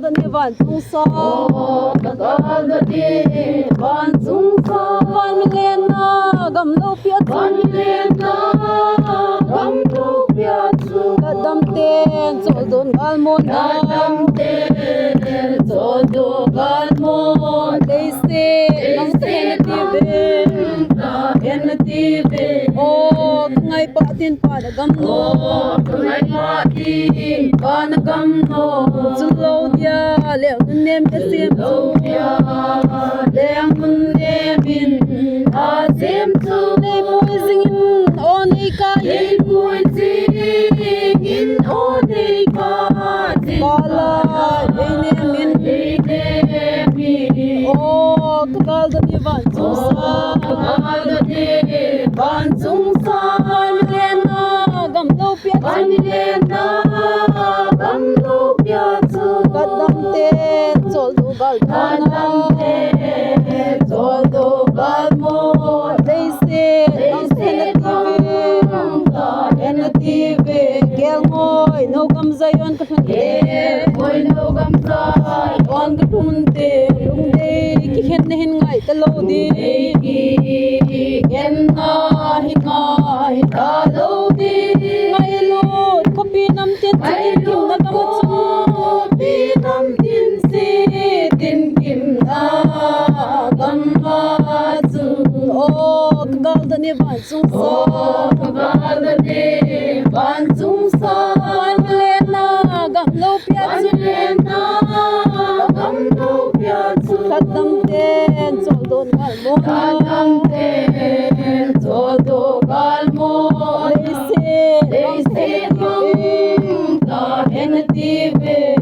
da ni van chung sa Tagal da di van chung sa van len na gam lo pia van len na gam lo pia chu kadam ten chol don gal mon kadam ten chol do gal mon dei se nang ten ti be en ti be o ngai pa tin pa da gam no ngai pa tin pa na gam no chu lo dia le nem ke sim lo dia le mun ne bin a sim chu nei moi singin on ei ka ei pui in o dei ka kala ei nem min ei ne mi o tagal da ni van chung sa tagal da di van chung sa van len na gam lo pia van len na gam lo pia chu kadam ten chol do gal kadam te chol do gal mo dei se nang ten ti be gel ngoi no gam zayon ka phante oi no gam sai on ka phunte lung de ki khen ne hin ngai ta lo di ki gen na hi ta lo di ngai lo ko pi nam ten ai ti lo na gam chu pi nam tin si tin kim na gam ma chu o gal da ni van chung sa tagal da di van chung sa van le na gam lo pia van chu len na gam lo pia chu kadam ten chol don gal mo kadam te chol do gal mo dei se They say, "Come, God, and the